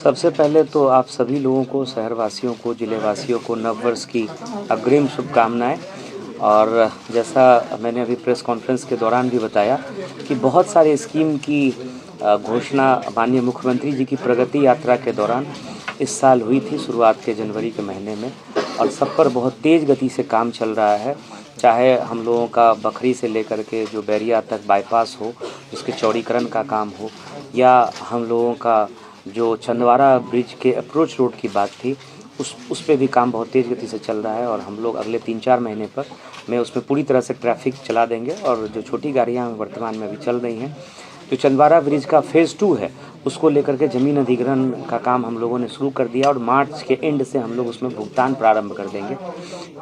सबसे पहले तो आप सभी लोगों को, शहरवासियों को, ज़िलेवासियों को नववर्ष की अग्रिम शुभकामनाएँ। और जैसा मैंने अभी प्रेस कॉन्फ्रेंस के दौरान भी बताया कि बहुत सारे स्कीम की घोषणा माननीय मुख्यमंत्री जी की प्रगति यात्रा के दौरान इस साल हुई थी, शुरुआत के जनवरी के महीने में। और सब पर बहुत तेज़ गति से काम चल रहा है। चाहे हम लोगों का बखरी से लेकर के जो बैरिया तक बाईपास हो, उसके चौड़ीकरण का काम हो, या हम लोगों का जो छिंदवाड़ा ब्रिज के अप्रोच रोड की बात थी, उस पे भी काम बहुत तेज़ गति से चल रहा है। और हम लोग अगले 3-4 महीने पर में उसमें पूरी तरह से ट्रैफिक चला देंगे। और जो छोटी गाड़ियाँ वर्तमान में अभी चल रही हैं, जो छिंदवाड़ा ब्रिज का फ़ेज़ 2 है, उसको लेकर के ज़मीन अधिग्रहण का काम हम लोगों ने शुरू कर दिया और मार्च के एंड से हम लोग उसमें भुगतान प्रारंभ कर देंगे।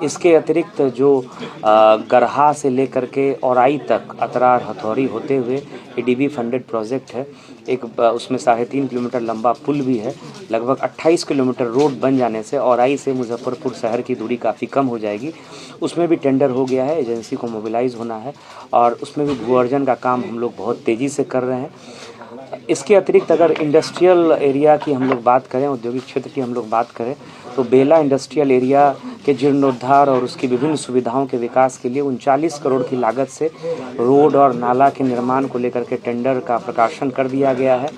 इसके अतिरिक्त जो गरहा से लेकर के औराई तक अतरार हथौड़ी होते हुए एडीबी फंडेड प्रोजेक्ट है। एक उसमें 3.5 किलोमीटर लंबा पुल भी है। लगभग 28 किलोमीटर रोड बन जाने से औराई से मुजफ्फरपुर शहर की दूरी काफ़ी कम हो जाएगी। उसमें भी टेंडर हो गया है, एजेंसी को मोबिलाइज़ होना है और उसमें भी भू अर्जन का काम हम लोग बहुत तेज़ी से कर रहे हैं। इसके अतिरिक्त अगर इंडस्ट्रियल एरिया की हम लोग बात करें, औद्योगिक क्षेत्र की हम लोग बात करें, तो बेला इंडस्ट्रियल एरिया के जीर्णोद्धार और उसकी विभिन्न सुविधाओं के विकास के लिए 39 करोड़ की लागत से रोड और नाला के निर्माण को लेकर के टेंडर का प्रकाशन कर दिया गया है।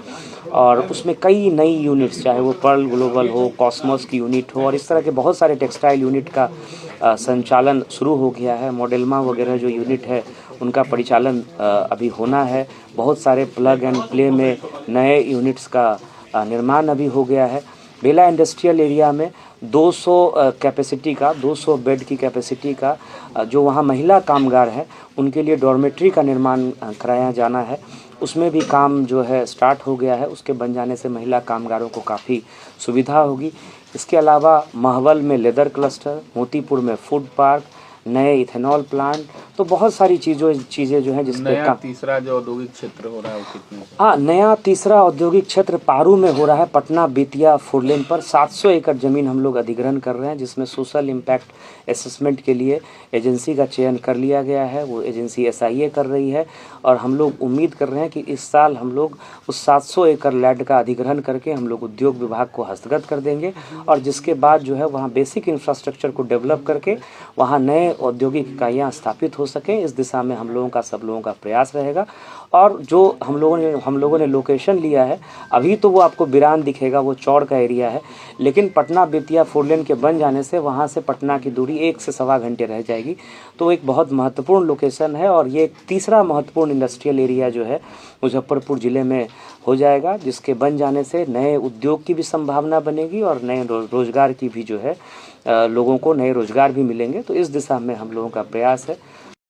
और उसमें कई नई यूनिट्स, चाहे वो पर्ल ग्लोबल हो, कॉस्मोस की यूनिट हो, और इस तरह के बहुत सारे टेक्सटाइल यूनिट का संचालन शुरू हो गया है। मॉडेलमा वगैरह जो यूनिट है, उनका परिचालन अभी होना है। बहुत सारे प्लग एंड प्ले में नए यूनिट्स का निर्माण अभी हो गया है। बेला इंडस्ट्रियल एरिया में 200 कैपेसिटी का, 200 बेड की कैपेसिटी का जो वहाँ महिला कामगार हैं, उनके लिए डॉर्मेट्री का निर्माण कराया जाना है। उसमें भी काम जो है स्टार्ट हो गया है। उसके बन जाने से महिला कामगारों को काफ़ी सुविधा होगी। इसके अलावा महवल में लेदर क्लस्टर, मोतीपुर में फूड पार्क, नए इथेनॉल प्लांट, तो बहुत सारी चीज़ें जो हैं जिसपे नया तीसरा जो औद्योगिक क्षेत्र हो रहा है वो कितने? हाँ, नया तीसरा औद्योगिक क्षेत्र पारू में हो रहा है, पटना बेतिया 4 लेन पर 700 एकड़ ज़मीन हम लोग अधिग्रहण कर रहे हैं, जिसमें सोशल इम्पैक्ट असेसमेंट के लिए एजेंसी का चयन कर लिया गया है। वो एजेंसी एसआईए कर रही है और हम लोग उम्मीद कर रहे हैं कि इस साल हम लोग उस 700 एकड़ लैंड का अधिग्रहण करके हम लोग उद्योग विभाग को हस्तगत कर देंगे। और जिसके बाद जो है वहाँ बेसिक इंफ्रास्ट्रक्चर को डेवलप करके वहाँ नए औद्योगिक इकाइयाँ स्थापित हो सकें, इस दिशा में हम लोगों का, सब लोगों का प्रयास रहेगा। और जो हम लोगों ने लोकेशन लिया है, अभी तो वो आपको बिरान दिखेगा, वो चौड़ का एरिया है, लेकिन पटना बेतिया 4 लेन के बन जाने से वहाँ से पटना की दूरी 1 से सवा घंटे रह जाएगी। तो एक बहुत महत्वपूर्ण लोकेशन है और ये तीसरा महत्वपूर्ण इंडस्ट्रियल एरिया जो है मुजफ्फरपुर ज़िले में हो जाएगा, जिसके बन जाने से नए उद्योग की भी संभावना बनेगी और नए रोज़गार की भी जो है लोगों को नए रोज़गार भी मिलेंगे। तो इस दिशा में हम लोगों का प्रयास है।